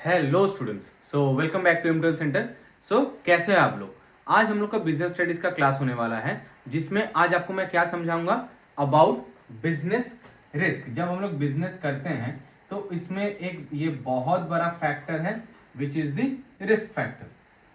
Hello students, so welcome back to इमटल centre. So कैसे हैं आप लोग। आज हम लोग का बिजनेस स्टडीज का क्लास होने वाला है, जिसमें आज आपको मैं क्या समझाऊंगा अबाउट बिजनेस रिस्क। जब हम लोग बिजनेस करते हैं तो इसमें एक ये बहुत बड़ा फैक्टर है which is the risk factor.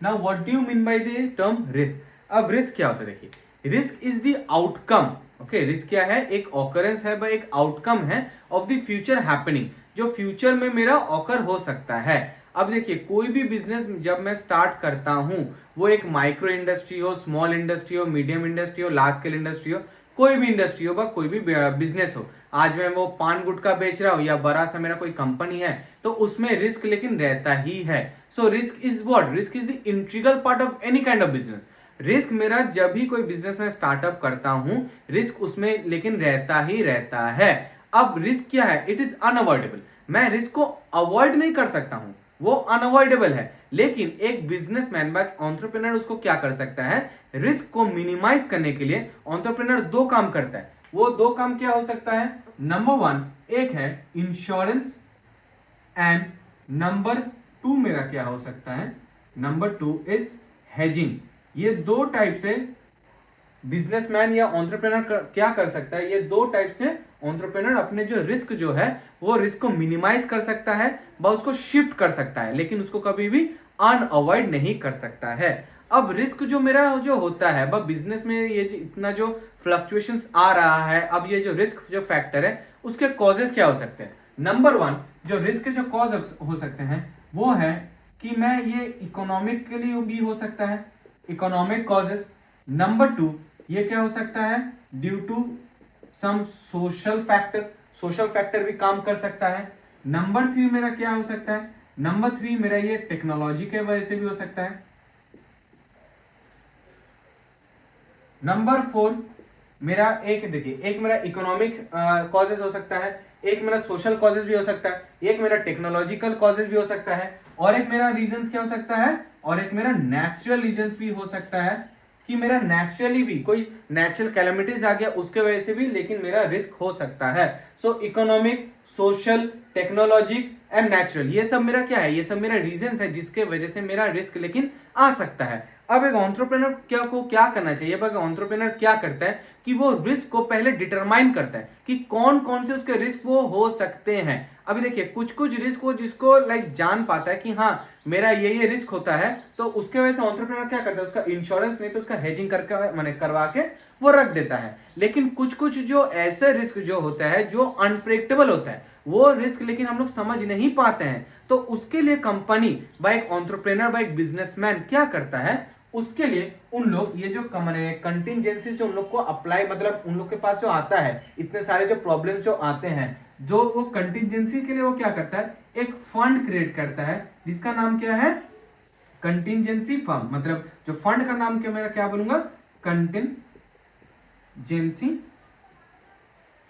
Now what do you mean by the term risk. अब रिस्क क्या होता है, देखिए risk is the outcome. Okay, risk क्या है, एक ऑकरेंस है, एक आउटकम है ऑफ द फ्यूचर हैपनिंग, जो फ्यूचर में मेरा ऑकर हो सकता है। अब देखिए कोई भी बिजनेस जब मैं स्टार्ट करता हूं, वो एक माइक्रो इंडस्ट्री हो, स्मॉल इंडस्ट्री हो, मीडियम इंडस्ट्री हो, लार्ज स्केल इंडस्ट्री हो, कोई भी इंडस्ट्री हो, कोई भी बिजनेस हो। आज मैं वो पान गुटखा बेच रहा हूं या बड़ा सा मेरा कोई कंपनी है, तो उसमें रिस्क लेकिन रहता ही है। So risk is what, risk is the integral part of any kind of business. Risk मेरा जब भी कोई बिजनेस में स्टार्टअप करता हूं, रिस्क उसमें लेकिन रहता ही रहता है। अब रिस्क क्या है, इट इज अनअवॉइडेबल। मैं रिस्क को अवॉइड नहीं कर सकता हूं, वो अनअवॉइडेबल है। लेकिन एक बिजनेसमैन व एंटरप्रेन्योर उसको क्या कर सकता है, रिस्क को मिनिमाइज करने के लिए एंटरप्रेन्योर दो काम करता है। वो दो काम क्या हो सकता है, नंबर वन एक है इंश्योरेंस एंड नंबर टू मेरा क्या हो सकता है, नंबर टू इज हेजिंग। ये दो टाइप से बिजनेसमैन या एंटरप्रेन्योर क्या कर सकता है, ये दो टाइप से एंटरप्रेन्योर अपने जो रिस्क जो है वो रिस्क को मिनिमाइज कर सकता है व उसको शिफ्ट कर सकता है, लेकिन उसको कभी भी अनअवॉइड नहीं कर सकता है। अब रिस्क जो मेरा जो होता है वह बिजनेस में ये इतना जो फ्लक्चुएशंस आ रहा है, अब ये जो रिस्क जो फैक्टर है उसके कॉजेस क्या हो सकते हैं। नंबर वन जो रिस्क के जो कॉज हो सकते हैं वो है कि मैं ये इकोनॉमिकली भी हो सकता है, इकोनॉमिक कॉजेस। नंबर टू ये क्या हो सकता है, due to some social factors, social factor भी काम कर सकता है। नंबर थ्री मेरा क्या हो सकता है, नंबर थ्री मेरा ये टेक्नोलॉजी के वजह से भी हो सकता है। नंबर फोर मेरा एक देखिए, एक मेरा इकोनॉमिक कॉजेज हो सकता है, एक मेरा सोशल कॉजेज भी हो सकता है, एक मेरा टेक्नोलॉजिकल कॉजेज भी हो सकता है, और एक मेरा रीजंस क्या हो सकता है, और एक मेरा नेचुरल रीजंस भी हो सकता है कि मेरा नेचुरली भी कोई नेचुरल कैलेमिटीज आ गया उसके वजह से भी लेकिन मेरा रिस्क हो सकता है। सो economic, social, technological and natural, ये सब मेरा क्या है, ये सब मेरा रीजंस है जिसके वजह से मेरा रिस्क लेकिन आ सकता है। अब एक एंटरप्रेन्योर क्या करना चाहिए, अब एंटरप्रेन्योर क्या करता है कि वो रिस्क को पहले डिटरमाइन करता है कि कौन कौन से उसके रिस्क वो हो सकते हैं। अभी देखिए कुछ कुछ रिस्क वो जिसको जान पाता है कि हाँ मेरा ये रिस्क होता है, तो उसके वजह से एंटरप्रेन्योर क्या करता है, उसका इंश्योरेंस नहीं तो उसका हेजिंग करके माने करवा के वो रख देता है। लेकिन कुछ कुछ जो ऐसे रिस्क जो होता है जो अनप्रेडिक्टेबल होता है, वो रिस्क लेकिन हम लोग समझ नहीं पाते हैं, तो उसके लिए कंपनी बाय एक एंटरप्रेन्योर बाय एक बिजनेसमैन क्या करता है, उसके लिए उन लोग ये जो कंटिजेंसी जो उन लोग को अप्लाई, मतलब उन लोग के पास जो आता है इतने सारे जो प्रॉब्लम्स जो आते हैं, जो वो कंटिजेंसी के लिए वो क्या करता है, एक फंड क्रिएट करता है जिसका नाम क्या है, कंटिजेंसी फंड। मतलब जो फंड का नाम क्या मेरा क्या बोलूंगा, कंटिजेंसी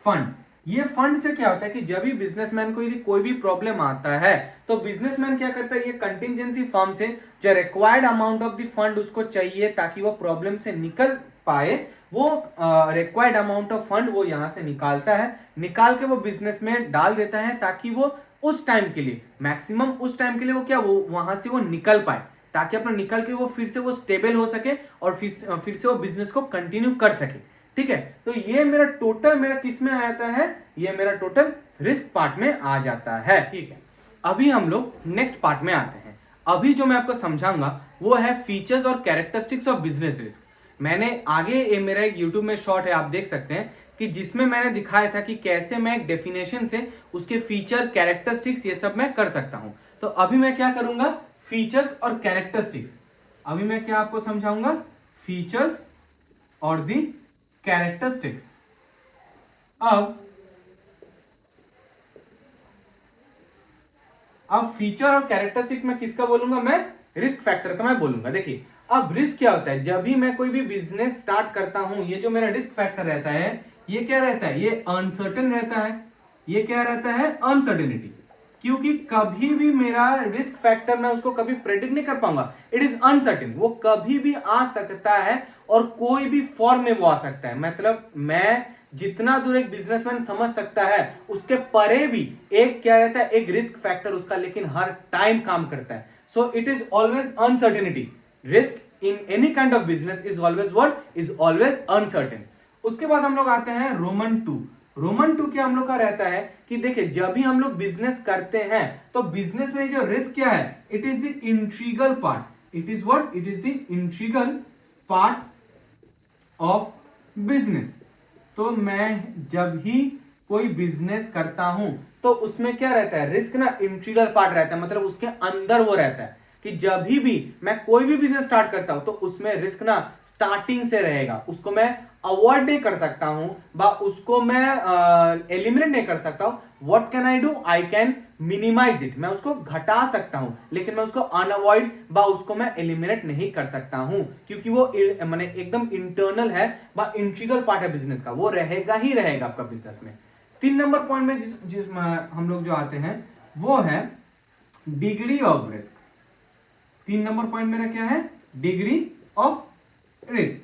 फंड। ये फंड से क्या होता है कि जब भी बिजनेसमैन को यदि कोई भी प्रॉब्लम आता है तो बिजनेसमैन क्या करता है, ये कंटिजेंसी फंड से जो required amount of the fund उसको चाहिए ताकि वो प्रॉब्लम से निकल पाए, वो रिक्वायर्ड अमाउंट ऑफ फंड वो यहां से निकालता है, निकाल के वो बिजनेस में डाल देता है ताकि वो उस टाइम के लिए मैक्सिमम उस टाइम के लिए वो क्या वो वहां से वो निकल पाए, ताकि अपना निकल के वो फिर से वो स्टेबल हो सके और फिर से वो बिजनेस को कंटिन्यू कर सके। ठीक है, तो ये मेरा टोटल मेरा किस में आ जाता है, ये मेरा टोटल रिस्क पार्ट में आ जाता है। ठीक है, अभी हम लोग नेक्स्ट पार्ट में आते हैं। अभी जो मैं आपको समझाऊंगा वो है फीचर्स और कैरेक्टरिस्टिक्स ऑफ बिजनेस रिस्क। मैंने आगे ये मेरा एक यूट्यूब में शॉर्ट है, आप देख सकते हैं कि जिसमें मैंने दिखाया था कि कैसे मैं एक डेफिनेशन से उसके फीचर, कैरेक्टरिस्टिक्स ये सब मैं कर सकता हूं। तो अभी मैं क्या करूंगा, फीचर्स और कैरेक्टरिस्टिक्स। अभी मैं क्या आपको समझाऊंगा, फीचर्स और दी कैरेक्टरिस्टिक्स। अब फीचर और कैरेक्टरिस्टिक्स में किसका बोलूंगा, मैं रिस्क फैक्टर का मैं बोलूंगा। देखिए अब रिस्क क्या होता है, जब भी मैं कोई भी बिजनेस स्टार्ट करता हूं, ये जो मेरा रिस्क फैक्टर रहता है ये क्या रहता है, ये अनसर्टेन रहता है। ये क्या रहता है, अनसर्टेनिटी, क्योंकि कभी भी मेरा रिस्क फैक्टर मैं उसको कभी प्रेडिक्ट नहीं कर पाऊंगा, इट इज अनसर्टेन, वो कभी भी आ सकता है और कोई भी फॉर्म में वो आ सकता है। मतलब मैं जितना दूर एक बिजनेसमैन समझ सकता है उसके परे भी एक क्या रहता है, एक रिस्क फैक्टर उसका, लेकिन हर टाइम काम करता है। So it is always uncertainty. Risk in any kind of business is always what, is always uncertain. उसके बाद हम लोग आते हैं रोमन 2। रोमन 2 क्या हम लोग का रहता है कि देखिए जब भी हम लोग बिजनेस करते हैं तो बिजनेस में जो रिस्क क्या है, it is the integral part. It is what, it is the integral part of business. तो मैं जब ही कोई बिजनेस करता हूं तो उसमें क्या रहता है, रिस्क ना इंट्रीगल पार्ट रहता है, मतलब उसके अंदर वो रहता है कि जब भी मैं कोई भी बिजनेस स्टार्ट करता हूं तो उसमें रिस्क ना स्टार्टिंग से रहेगा, उसको मैं अवॉइड नहीं कर सकता हूं, उसको मैं एलिमिनेट नहीं कर सकता हूं। What can I do, I can minimise it, मैं उसको घटा सकता हूं, लेकिन मैं उसको अनअवॉइड उसको मैं एलिमिनेट नहीं कर सकता हूं, क्योंकि वो माने एकदम इंटरनल है, इंटीग्रल पार्ट है बिजनेस का, वो रहेगा ही रहेगा आपका बिजनेस में। 3 नंबर पॉइंट में जिस हम लोग जो आते हैं वो है degree of risk. 3 number point मेरा क्या है, डिग्री ऑफ रिस्क।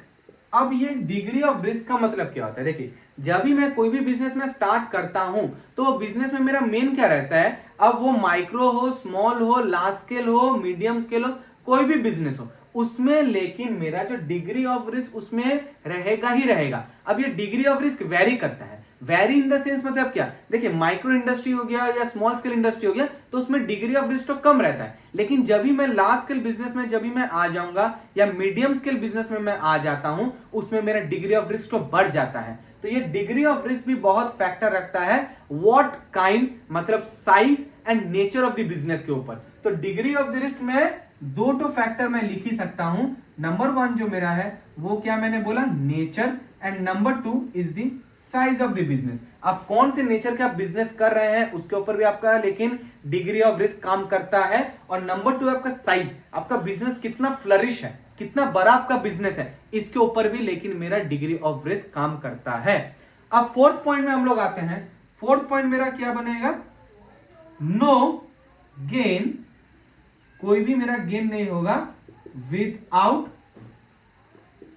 अब ये डिग्री ऑफ रिस्क का मतलब क्या होता है, देखिए जब भी मैं कोई भी बिजनेस में स्टार्ट करता हूं तो बिजनेस में मेरा मेन क्या रहता है, अब वो माइक्रो हो, स्मॉल हो, लार्ज स्केल हो, मीडियम स्केल हो, कोई भी बिजनेस हो उसमें, लेकिन मेरा जो डिग्री ऑफ रिस्क उसमें रहेगा ही रहेगा। अब ये डिग्री ऑफ रिस्क वेरी करता है, वेरी इन द सेंस मतलब क्या, देखिए माइक्रो इंडस्ट्री हो गया या स्मॉल स्केल इंडस्ट्री हो गया तो उसमें डिग्री ऑफ रिस्क तो कम रहता है, लेकिन जब भी मैं लार्ज स्केल बिजनेस में जब भी मैं आ जाऊंगा या मीडियम स्केल बिजनेस में मैं आ जाता हूं उसमें मेरा डिग्री ऑफ रिस्क तो बढ़ जाता है। तो ये डिग्री ऑफ रिस्क भी बहुत फैक्टर रखता है व्हाट काइंड, मतलब size and nature of the business के ऊपर। तो डिग्री ऑफ द रिस्क में 2 फैक्टर मैं लिख ही सकता हूं। नंबर 1 जो मेरा है वो क्या मैंने बोला, nature, and number 2 is the size of the business. आप कौन से नेचर का बिजनेस कर रहे हैं उसके ऊपर भी आपका लेकिन डिग्री ऑफ रिस्क काम करता है। और नंबर 2 आपका साइज, आपका बिजनेस कितना फ्लरिश है, कितना बड़ा आपका बिजनेस है, इसके ऊपर भी लेकिन मेरा डिग्री ऑफ रिस्क काम करता है। अब 4th पॉइंट में हम लोग आते हैं। 4th पॉइंट मेरा क्या बनेगा, नो गेन, कोई भी मेरा गेन नहीं होगा विदाउट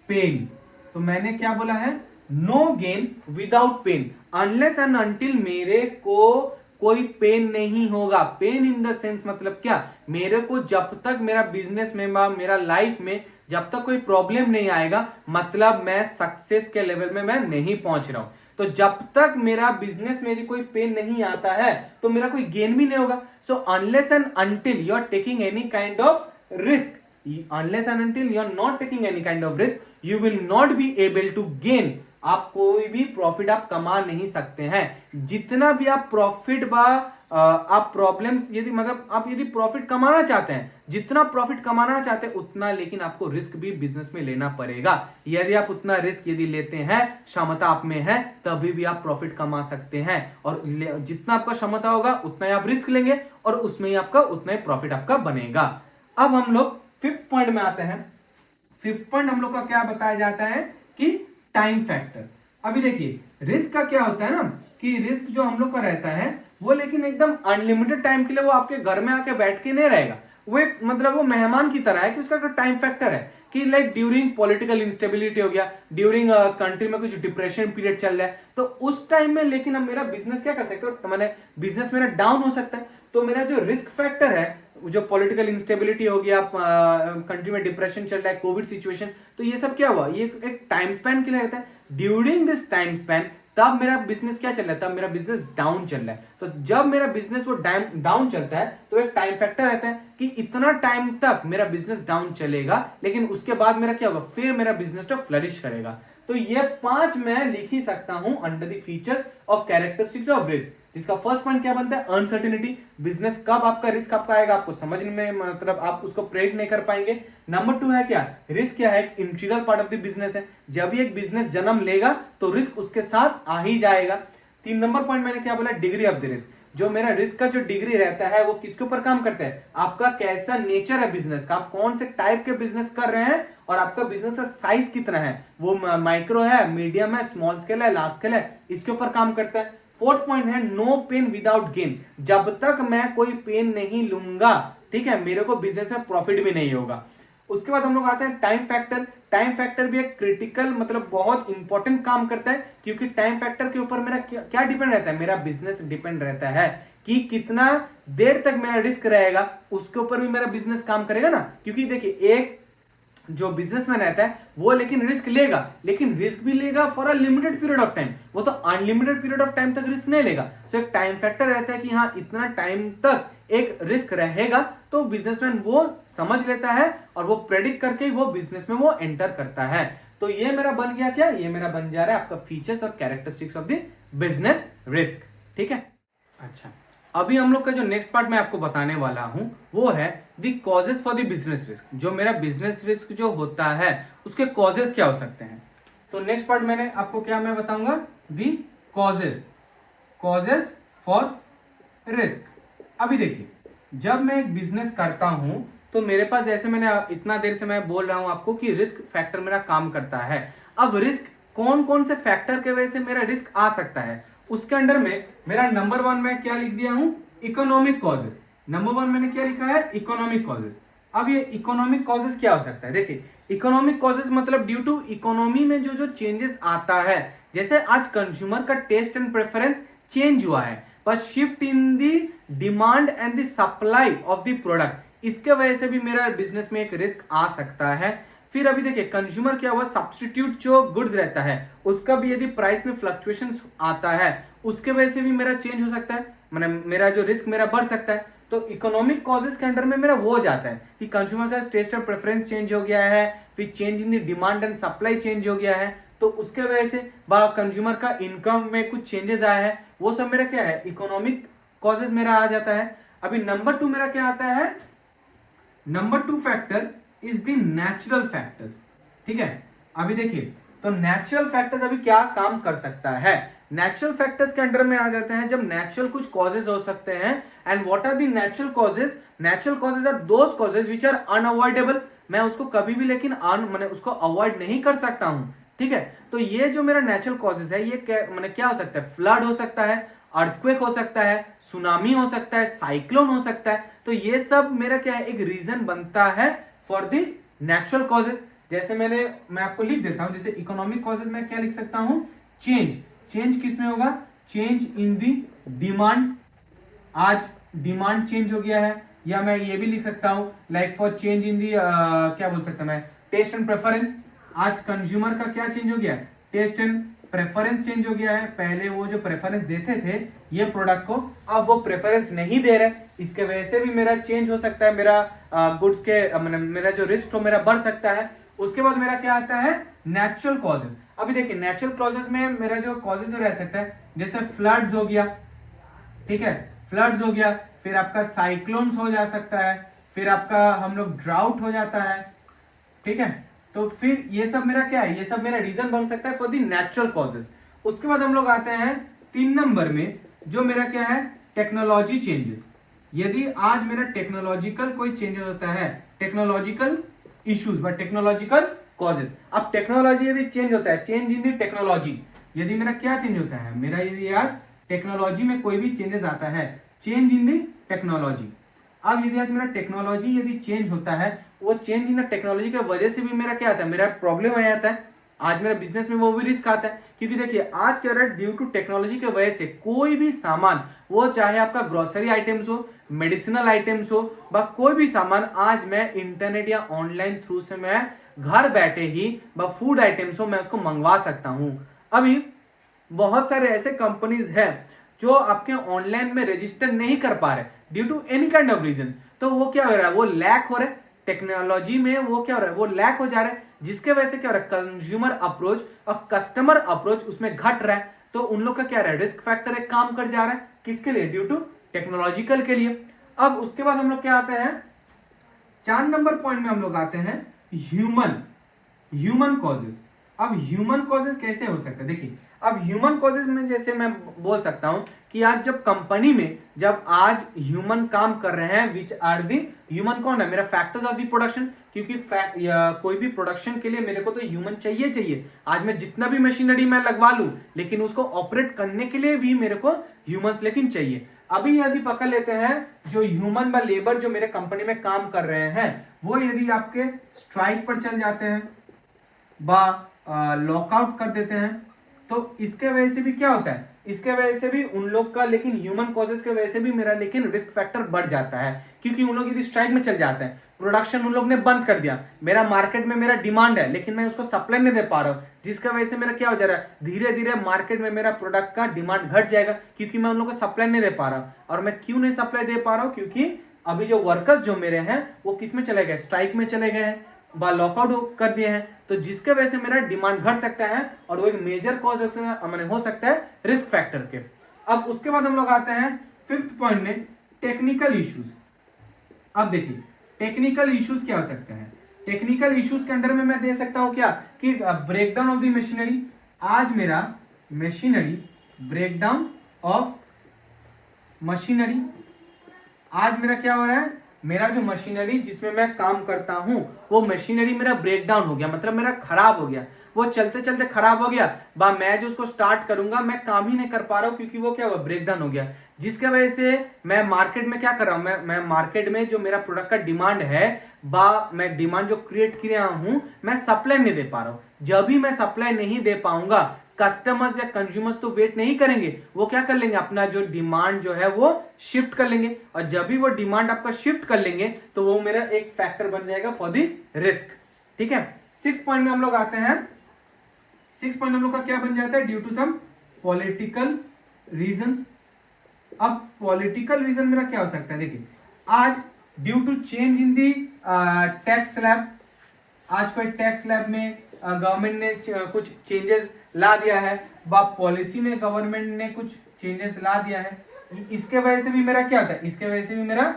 पेन। तो मैंने क्या बोला है, no gain without pain, unless and until मेरे को कोई पेन नहीं होगा। पेन इन द सेंस मतलब क्या, मेरे को जब तक मेरा बिजनेस में मेरा लाइफ में जब तक कोई प्रॉब्लम नहीं आएगा, मतलब मैं सक्सेस के लेवल में मैं नहीं पहुंच रहा हूं, तो जब तक मेरा बिजनेस में कोई पेन नहीं आता है तो मेरा कोई गेन भी नहीं होगा। So unless and until you are taking any kind of risk, unless and until you are not taking any kind of risk, you will not be able to gain, आप कोई भी प्रॉफिट आप कमा नहीं सकते हैं। जितना भी आप प्रॉफिट आप प्रॉब्लम्स यदि मतलब आप यदि प्रॉफिट कमाना चाहते हैं, जितना प्रॉफिट कमाना चाहते हैं उतना लेकिन आपको रिस्क भी बिजनेस में लेना पड़ेगा। यदि आप उतना रिस्क यदि लेते हैं, क्षमता आप में है, तभी भी आप प्रॉफिट कमा सकते हैं। और जितना आपका क्षमता होगा उतना ही आप रिस्क लेंगे और उसमें ही आपका उतना ही प्रॉफिट आपका बनेगा। अब हम लोग 5th पॉइंट में आते हैं। 5th पॉइंट हम लोग का क्या बताया जाता है कि टाइम फैक्टर। अभी देखिए रिस्क का क्या होता है ना कि रिस्क जो हम लोग का रहता है वो लेकिन एकदम अनलिमिटेड टाइम के लिए वो आपके घर में आके बैठ के नहीं रहेगा, वो एक मतलब वो मेहमान की तरह है कि उसका टाइम फैक्टर है कि लाइक ड्यूरिंग पॉलिटिकल इंस्टेबिलिटी हो गया, ड्यूरिंग कंट्री में कुछ डिप्रेशन पीरियड चल रहा है, तो उस टाइम में लेकिन अब मेरा बिजनेस क्या कर सकते हो, मैंने बिजनेस मेरा डाउन हो सकता है। तो मेरा जो रिस्क फैक्टर है, जो पॉलिटिकल इंस्टेबिलिटी हो गया, कंट्री में डिप्रेशन चल रहा है, कोविड सिचुएशन, तो ये सब क्या हुआ, ये एक टाइम स्पैन के लिए रहता है। ड्यूरिंग दिस टाइम स्पैन तब मेरा बिजनेस क्या चल रहा है, तब मेरा बिजनेस डाउन चल रहा है। तो जब मेरा बिजनेस वो डाउन चलता है तो एक टाइम फैक्टर रहता है कि इतना टाइम तक मेरा बिजनेस डाउन चलेगा, लेकिन उसके बाद मेरा क्या होगा, फिर मेरा बिजनेस तो फ्लरिश करेगा। तो ये 5 मैं लिख ही सकता हूं अंडर द फीचर्स और कैरेक्टरिस्टिक्स ऑफ रिस्क। इसका फर्स्ट पॉइंट क्या बनता है, अनसर्टेनिटी, बिजनेस कब आपका रिस्क आपका आएगा आपको समझने में, मतलब आप उसको प्रेडिक्ट नहीं कर पाएंगे। नंबर 2 है क्या, रिस्क क्या है, एक integral part of the business है, जब भी एक बिजनेस जन्म लेगा तो रिस्क उसके साथ आ ही जाएगा। 3 नंबर पॉइंट मैंने क्या बोला, डिग्री ऑफ द रिस्क, जो मेरा रिस्क का जो डिग्री रहता है वो किसके ऊपर काम करता है, आपका कैसा नेचर है बिजनेस का, आप कौन से टाइप के बिजनेस कर रहे हैं और आपका बिजनेस का साइज कितना है, वो माइक्रो है, मीडियम है, स्मॉल स्केल है, लार्ज स्केल है, इसके ऊपर काम करता है। 4th पॉइंट है नो पेन विदाउट गेन, जब तक मैं कोई पेन नहीं लूंगा, ठीक है, मेरे को बिजनेस में प्रॉफिट भी नहीं होगा। उसके बाद हम लोग आते हैं टाइम फैक्टर। टाइम फैक्टर भी एक क्रिटिकल मतलब बहुत इंपॉर्टेंट काम करता है, क्योंकि टाइम फैक्टर के ऊपर मेरा क्या डिपेंड रहता है, मेरा बिजनेस डिपेंड रहता है कि कितना देर तक मेरा रिस्क रहेगा, उसके ऊपर भी मेरा बिजनेस काम करेगा ना। क्योंकि देखिए एक जो बिजनेसमैन रहता है वो लेकिन रिस्क लेगा, लेकिन रिस्क भी लेगा for a limited period of time, वो तो अनलिमिटेड पीरियड ऑफ टाइम तक रिस्क नहीं लेगा। सो एक टाइम फैक्टर रहता है कि हाँ इतना टाइम तक एक रिस्क रहेगा, तो बिजनेसमैन वो समझ लेता है और वो प्रेडिक्ट करके वो बिजनेस में वो एंटर करता है। तो ये मेरा बन गया क्या, ये मेरा बन जा रहा है आपका फीचर्स और characteristics of the business risk. ठीक है, अच्छा अभी हम लोग का जो नेक्स्ट पार्ट मैं आपको बताने वाला हूं वो है the causes for the business risk. जो मेरा बिजनेस रिस्क जो होता है उसके कॉजेस क्या हो सकते हैं। तो नेक्स्ट पार्ट मैंने आपको क्या मैं बताऊंगा, दी कॉजेस, कॉजेस फॉर रिस्क। अभी देखिए जब मैं एक बिजनेस करता हूं तो मेरे पास, जैसे मैंने इतना देर से मैं बोल रहा हूं आपको कि रिस्क फैक्टर मेरा काम करता है। अब रिस्क कौन कौन से फैक्टर के वजह से मेरा रिस्क आ सकता है, उसके अंडर में मेरा नंबर वन में क्या लिख दिया हूं, इकोनॉमिक कॉजेस। नंबर वन मैंने क्या लिखा है, इकोनॉमिक कॉजेस। अब ये इकोनॉमिक कॉजेस क्या हो सकता है, देखिए इकोनॉमिक कॉजेस मतलब ड्यू टू इकोनॉमी में जो जो चेंजेस आता है, जैसे आज कंज्यूमर का टेस्ट एंड प्रेफरेंस चेंज हुआ है, बस shift in the demand and the supply of the product, इसके वजह से भी मेरा बिजनेस में एक रिस्क आ सकता है। फिर अभी देखिए कंज्यूमर क्या हुआ, सब्स्टिट्यूट जो गुड्स रहता है उसका भी यदि प्राइस में फ्लक्चुएशन आता है उसके वजह से भी मेरा चेंज हो सकता है, माने मेरा जो रिस्क मेरा बढ़ सकता है। तो इकोनॉमिक कॉजेस के अंडर में मेरा वो जाता है कि कंज्यूमर का टेस्ट और प्रेफरेंस चेंज हो गया है, फिर change in the demand and supply change हो गया है, तो उसके वजह से कंज्यूमर का इनकम में कुछ चेंजेस आया है, वो सब मेरा क्या है, इकोनॉमिक कॉजेस मेरा आ जाता है। अभी नंबर टू मेरा क्या आता है, number two factor is the natural factors. ठीक है, अभी देखिए तो नेचुरल फैक्टर्स अभी क्या काम कर सकता है, नेचुरल फैक्टर्स के अंडर में आ जाते हैं जब नेचुरल कुछ कॉजेज हो सकते हैं। And what are the natural causes, natural causes are those causes which are unavoidable, मैं उसको कभी भी लेकिन मैंने उसको अवॉइड नहीं कर सकता हूं। ठीक है, तो ये जो मेरा नेचुरल कॉजेज है ये क्या हो सकता है, फ्लड हो सकता है, अर्थक्वेक हो सकता है, सुनामी हो सकता है, साइक्लोन हो सकता है, तो ये सब मेरा क्या है, एक रीजन बनता है फॉर द नेचुरल कॉजेज। जैसे मैं आपको लिख देता हूं, जैसे इकोनॉमिक कॉजेज में क्या लिख सकता हूं, चेंज, चेंज किस में होगा, चेंज इन दी डिमांड, आज डिमांड चेंज हो गया है, या मैं ये भी लिख सकता हूं लाइक फॉर चेंज इन दी क्या बोल सकता मैं, टेस्ट एंड प्रेफरेंस, आज कंज्यूमर का क्या चेंज हो गया, टेस्ट एंड प्रेफरेंस चेंज हो गया है, पहले वो जो प्रेफरेंस देते थे ये प्रोडक्ट को, अब वो प्रेफरेंस नहीं दे रहे, इसके वजह से भी मेरा चेंज हो सकता है, मेरा गुड्स के मेरा जो रिस्क हो मेरा बढ़ सकता है। उसके बाद मेरा क्या आता है, नेचुरल कॉजेज। अभी देखिए नेचुरल कॉजेज में मेरा जो कॉजेज जो रह सकता है, जैसे फ्लड्स हो गया, ठीक है, फ्लड्स हो गया, फिर आपका साइक्लोन्स हो जा सकता है, फिर आपका हम लोग ड्राउट हो जाता है। ठीक है, तो फिर ये सब मेरा क्या है, ये सब मेरा रीजन बन सकता है फॉर द नेचुरल कॉजेज। उसके बाद हम लोग आते हैं 3 नंबर में, जो मेरा क्या है, टेक्नोलॉजी चेंजेस। यदि आज मेरा टेक्नोलॉजिकल कोई चेंजेस होता है, technological issues but technological causes. अब टेक्नोलॉजी यदि चेंज होता है, चेंज इन दी टेक्नोलॉजी, यदि मेरा क्या चेंज होता है, मेरा यदि आज टेक्नोलॉजी में कोई भी चेंजेस आता है, चेंज इन दी टेक्नोलॉजी। अब यदि आज मेरा टेक्नोलॉजी यदि चेंज होता है, वो चेंज इन द टेक्नोलॉजी की वजह से भी मेरा क्या आता है, मेरा प्रॉब्लम आ जाता है, आज मेरा बिजनेस में वो भी रिस्क आता है। क्योंकि देखिए आज क्या रहा है, ड्यू टू टेक्नोलॉजी की वजह से कोई भी सामान, वो चाहे आपका ग्रोसरी आइटम्स हो, मेडिसिनल आइटम्स हो, कोई भी सामान आज मैं इंटरनेट या ऑनलाइन थ्रू से मैं घर बैठे ही फूड आइटम्स हो मैं उसको मंगवा सकता हूं। अभी बहुत सारे ऐसे कंपनीज हैं जो आपके ऑनलाइन में रजिस्टर नहीं कर पा रहे due to any kind of reason, तो वो क्या हो रहा है, वो लैक हो रहा है टेक्नोलॉजी में, वो क्या हो रहा है, वो लैक हो जा रहा है, जिसके वजह से क्या हो रहा है, कंज्यूमर अप्रोच और कस्टमर अप्रोच उसमें घट रहा है। तो उन लोग का क्या रहा है, रिस्क फैक्टर एक काम कर जा रहा है, किसके लिए, ड्यू टू टेक्नोलॉजिकल के लिए। अब उसके बाद हम लोग क्या आते हैं, 4 नंबर पॉइंट में हम लोग आते हैं ह्यूमन कॉजेज। अब ह्यूमन कॉजेज कैसे हो सकता है, देखिए अब ह्यूमन कॉजेज में जैसे मैं बोल सकता हूं कि आज जब कंपनी में जब आज ह्यूमन काम कर रहे हैं, विच आर दी ह्यूमन कौन है, मेरा फैक्टर्स ऑफ दी प्रोडक्शन, क्योंकि कोई भी प्रोडक्शन के लिए मेरे को तो ह्यूमन चाहिए। आज मैं जितना भी मशीनरी मैं लगवा लूं, लेकिन उसको ऑपरेट करने के लिए भी मेरे को ह्यूमंस लेकिन चाहिए। अभी यदि पकड़ लेते हैं जो ह्यूमन व लेबर जो मेरे कंपनी में काम कर रहे हैं वो यदि आपके स्ट्राइक पर चल जाते हैं व लॉकआउट कर देते हैं तो इसके वजह से भी क्या होता है, इसके वजह से भी उन लोग का, लेकिन ह्यूमन कॉजेस के वजह से भी मेरा लेकिन रिस्क फैक्टर बढ़ जाता है, क्योंकि उन लोग यदि स्ट्राइक में चल जाते हैं, प्रोडक्शन उन लोग ने बंद कर दिया, मेरा मार्केट में मेरा डिमांड है लेकिन मैं उसको सप्लाई नहीं दे पा रहा हूं, जिसका वजह से मेरा क्या हो जा रहा है, धीरे धीरे मार्केट में मेरा प्रोडक्ट का डिमांड घट जाएगा, क्योंकि मैं उन लोग को सप्लाई नहीं दे पा रहा हूं। और मैं क्यों नहीं सप्लाई दे पा रहा हूं, क्योंकि अभी जो वर्कर्स जो मेरे हैं वो किस में चले गए, स्ट्राइक में चले गए हैं, लॉकआउट कर दिए हैं, तो जिसके वजह से मेरा डिमांड घट सकता है और वो एक मेजर कॉज हो सकता है रिस्क फैक्टर के। अब उसके बाद हम लोग आते हैं फिफ्थ पॉइंट में, टेक्निकल इश्यूज। अब देखिए टेक्निकल इश्यूज क्या हो सकते हैं, टेक्निकल इश्यूज के अंदर में मैं दे सकता हूं क्या कि ब्रेकडाउन ऑफ द मशीनरी। आज मेरा मशीनरी ब्रेकडाउन ऑफ मशीनरी, आज मेरा क्या हो रहा है, मेरा जो मशीनरी जिसमें मैं काम करता हूं वो मशीनरी मेरा ब्रेकडाउन हो गया, मतलब मेरा खराब हो गया, वो चलते चलते खराब हो गया, मैं जो उसको स्टार्ट करूंगा मैं काम ही नहीं कर पा रहा हूं, क्योंकि वो क्या हुआ, ब्रेकडाउन हो गया, जिसके वजह से मैं मार्केट में क्या कर रहा हूं, मैं मार्केट में जो मेरा प्रोडक्ट का डिमांड है मैं डिमांड जो क्रिएट किया हूं मैं सप्लाई नहीं दे पा रहा हूं। जब भी मैं सप्लाई नहीं दे पाऊंगा कस्टमर्स या कंज्यूमर्स तो वेट नहीं करेंगे, वो क्या कर लेंगे, अपना जो डिमांड जो है वो शिफ्ट कर लेंगे, और जब भी वो डिमांड आपका शिफ्ट कर लेंगे तो वो मेरा एक फैक्टर बन जाएगा फॉर द रिस्क। ठीक है, 6 पॉइंट में हम लोग आते हैं, 6 पॉइंट हम लोग का क्या बन जाता है, due to some political reasons. अब पॉलिटिकल रीजन मेरा क्या हो सकता है, देखिए आज due to change in the tax slab, आज कोई टैक्स स्लैब में गवर्नमेंट ने कुछ चेंजेस ला दिया है, पॉलिसी में गवर्नमेंट ने कुछ चेंजेस ला दिया है, इसके वजह से भी मेरा क्या होता है, इसके वजह से भी मेरा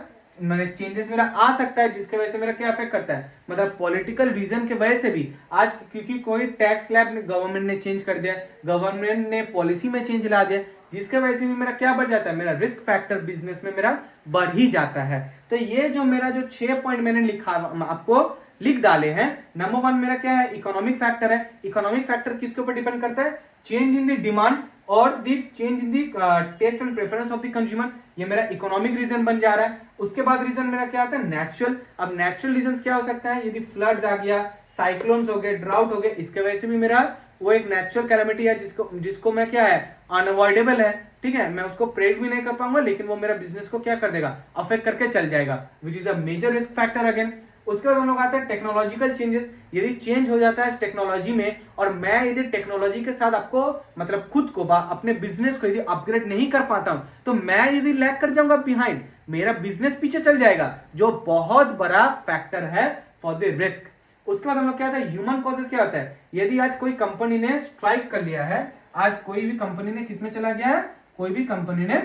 चेंजेस मेरा आ सकता है, जिसके वजह से मेरा क्या अफेक्ट करता है, मतलब पॉलिटिकल रीजन के वजह से भी आज, क्योंकि कोई टैक्स स्लैब गवर्नमेंट ने चेंज कर दिया, गवर्नमेंट ने पॉलिसी में चेंज ला दिया, जिसके वजह से भी मेरा क्या बढ़ जाता है, मेरा रिस्क फैक्टर बिजनेस में मेरा बढ़ ही जाता है। तो ये जो मेरा जो 6 पॉइंट मैंने लिखा आपको लिख डाले हैं, नंबर 1 मेरा क्या है, इकोनॉमिक फैक्टर है। इकोनॉमिक फैक्टर किसके ऊपर डिपेंड करता है, चेंज इन द डिमांड और the change in the taste and preference of the consumer, ये मेरा इकोनॉमिक रीजन बन जा रहा है। उसके बाद रीजन मेरा क्या आता है, नेचुरल। अब नेचुरल रीजन क्या हो सकता है, यदि फ्लड्स आ गया, साइक्लोन्स हो गए, ड्राउट हो गए, इसके वजह से भी मेरा वो एक नेचुरल कैलेमिटी है जिसको मैं क्या है, अनअवॉइडेबल है, ठीक है, मैं उसको प्रेडिक्ट भी नहीं कर पाऊंगा, लेकिन वो मेरा बिजनेस को क्या कर देगा, अफेक्ट करके चल जाएगा, which is a major risk factor again. उसके बाद हम लोग आते हैं टेक्नोलॉजिकल चेंजेस, यदि चेंज हो जाता है टेक्नोलॉजी में और मैं यदि टेक्नोलॉजी के साथ आपको मतलब खुद को अपने बिजनेस को यदि अपग्रेड नहीं कर पाता हूं तो मैं यदि लैग कर जाऊंगा बिहाइंड, मेरा बिजनेस पीछे चल जाएगा, जो बहुत बड़ा फैक्टर है फॉर द रिस्क। उसके बाद हम लोग क्या होता है, ह्यूमन कॉजेस क्या होता है, यदि आज कोई कंपनी ने स्ट्राइक कर लिया है, आज कोई भी कंपनी ने किसमें चला गया है, कोई भी कंपनी ने,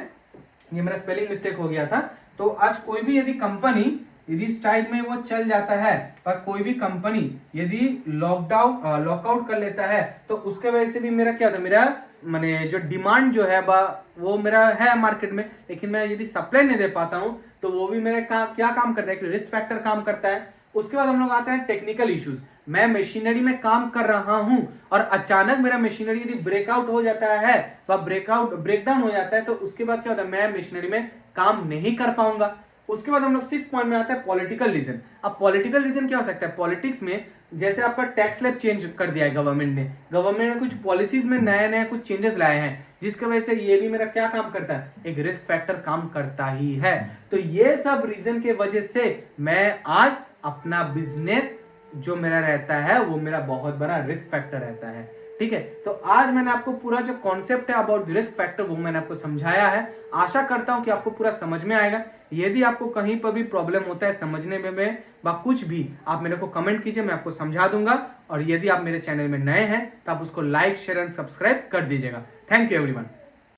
ये मेरा स्पेलिंग मिस्टेक हो गया था, तो आज कोई भी यदि कंपनी यदि स्ट्राइक में वो चल जाता है और कोई भी कंपनी यदि लॉकआउट कर लेता है तो उसके वजह से भी मेरा क्या होता है, मेरा माने जो डिमांड जो है वो मेरा है मार्केट में, लेकिन मैं यदि सप्लाई नहीं दे पाता हूं तो वो भी मेरे क्या काम करता है, रिस्क फैक्टर काम करता है। उसके बाद हम लोग आते हैं टेक्निकल इश्यूज, मैं मशीनरी में काम कर रहा हूं और अचानक मेरा मशीनरी यदि ब्रेकआउट हो जाता है ब्रेकडाउन हो जाता है तो उसके बाद क्या होता है, मैं मशीनरी में काम नहीं कर पाऊंगा। उसके बाद हम लोग 6 पॉइंट में आता है पॉलिटिकल रीजन। अब पॉलिटिकल रीजन क्या हो सकता है, पॉलिटिक्स में जैसे आपका टैक्स स्लैब चेंज कर दिया है गवर्नमेंट ने कुछ पॉलिसीज में नए कुछ चेंजेस लाए हैं, जिसकी वजह से ये भी मेरा क्या काम करता है, एक रिस्क फैक्टर काम करता ही है। तो ये सब रीजन के वजह से मैं आज अपना बिजनेस जो मेरा रहता है वो मेरा बहुत बड़ा रिस्क फैक्टर रहता है। ठीक है, तो आज मैंने आपको पूरा जो कॉन्सेप्ट है अबाउट रिस्क फैक्टर वो मैंने आपको समझाया है। आशा करता हूं कि आपको पूरा समझ में आएगा। यदि आपको कहीं पर भी प्रॉब्लम होता है समझने में कुछ भी, आप मेरे को कमेंट कीजिए, मैं आपको समझा दूंगा। और यदि आप मेरे चैनल में नए हैं तो आप उसको लाइक शेयर एंड सब्सक्राइब कर दीजिएगा। Thank you everyone.